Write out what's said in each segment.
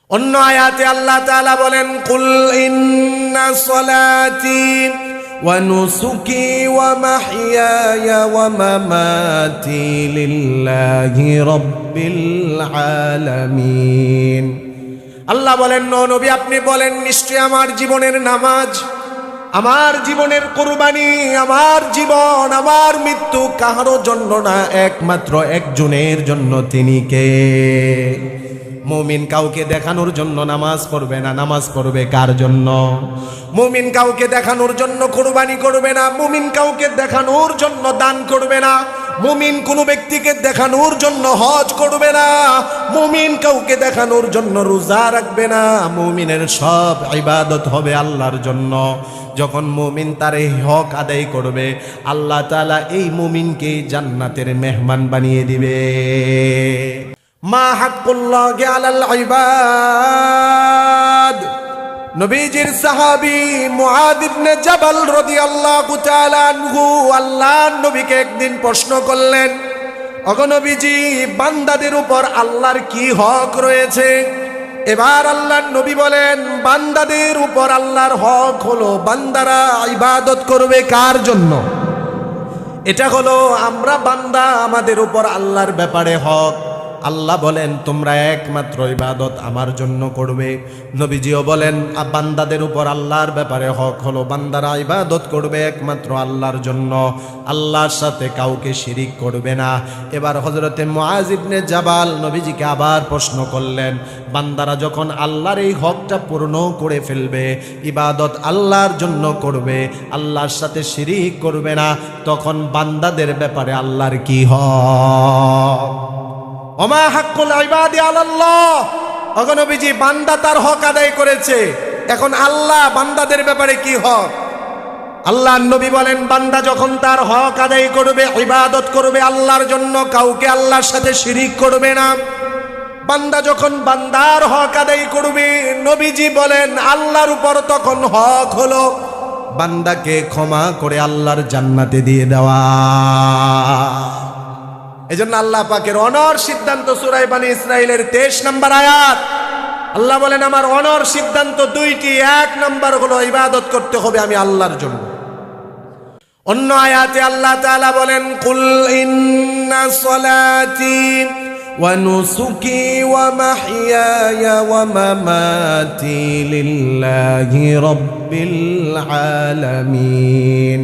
অন্য আয়াতে আল্লাহ তাআলা বলেন, কুল ইন্না সলাতি ওয়া নুসুকি ওয়া মাহইয়ায়া ওয়া মামাতি লিল্লাহি রাব্বিল আলামিন। আল্লাহ বলেন, নবী আপনি বলেন, নিশ্চয় আমার জীবনের নামাজ, আমার জীবনের কুরবানি, আমার জীবন, আমার মৃত্যু কারো জন্য না, একমাত্র একজনের জন্য। তিনি কে? মুমিন কাউকে দেখানোর জন্য নামাজ পড়বে না, নামাজ পড়বে কার জন্য? মুমিন কাউকে দেখানোর জন্য কুরবানি করবে না, মুমিন কাউকে দেখানোর জন্য দান করবে না, মুমিন কোনো ব্যক্তিকে দেখানোর জন্য হজ করবে না, মুমিন কাউকে দেখানোর জন্য রোজা রাখবে না। মুমিনের সব ইবাদত হবে আল্লাহর জন্য। যখন মুমিন তার এই হক আদায় করবে, আল্লাহ তাআলা এই মুমিনকে জান্নাতের মেহমান বানিয়ে দিবে। মা হাক্কুল্লাহি আলাল ইবাদ। নবীজির সাহাবী মুআদ ইবনে জাবাল রাদিয়াল্লাহু তাআলা আনহু আল্লাহর নবীকে একদিন প্রশ্ন করলেন, ওগো নবীজি, বান্দাদের উপর আল্লাহর কি হক রয়েছে? এবার আল্লাহর নবী বলেন, বান্দাদের উপর আল্লাহর হক হলো বান্দারা ইবাদত করবে কার জন্য? এটা হলো আমরা বান্দা, আমাদের উপর আল্লাহর ব্যাপারে হক। আল্লাহ বলেন, তোমরা একমাত্র ইবাদত আমার জন্য করবে। নবীজিও বলেন, বান্দাদের উপর আল্লাহর ব্যাপারে হক হলো বান্দারা ইবাদত করবে একমাত্র আল্লাহর জন্য, আল্লাহর সাথে কাউকে শিরিক করবে না। এবার হযরতে মুআজ ইবনে জাবাল নবীজিকে আবার প্রশ্ন করলেন, বান্দারা যখন আল্লাহর এই হকটা পূর্ণ করে ফেলবে, ইবাদত আল্লাহর জন্য করবে, আল্লাহর সাথে শিরিক করবে না, তখন বান্দাদের ব্যাপারে আল্লাহর কি হক? ওমা হাক্কুল ইবাদি আলাল্লাহ। ওগো নবীজি, বান্দা তার হক আদায় করেছে, এখন আল্লাহ বান্দাদের ব্যাপারে কি হক? আল্লাহর নবী বলেন, বান্দা যখন তার হক আদায় করবে, ইবাদত করবে আল্লাহর জন্য, কাউকে আল্লাহর সাথে শিরিক করবে না, বান্দা যখন বান্দার হক আদায় করবে, নবীজি বলেন আল্লাহর উপর তখন হক হলো বান্দাকে ক্ষমা করে আল্লাহর জান্নাতে দিয়ে দেওয়া। এজন্য আল্লাহ পাকের অনর সিদ্ধান্ত সূরা বনী ইসরাঈলের 23 নম্বর আয়াত। আল্লাহ বলেন, আমার অনর সিদ্ধান্ত দুইটি। এক নম্বর হলো ইবাদত করতে হবে আমি আল্লাহর জন্য। অন্য আয়াতে আল্লাহ তাআলা বলেন, কুল ইন্না সলাতি ওয়া নুসুকি ওয়া মাহইয়ায়া ওয়া মামাতি লিল্লাহি রাব্বিল আলামিন।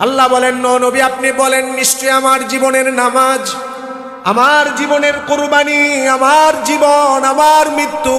আল্লাহ বলেন, নবী আপনি বলেন, নিশ্চয় আমার জীবনের নামাজ, আমার জীবনের কুরবানি, আমার জীবন, আমার মৃত্যু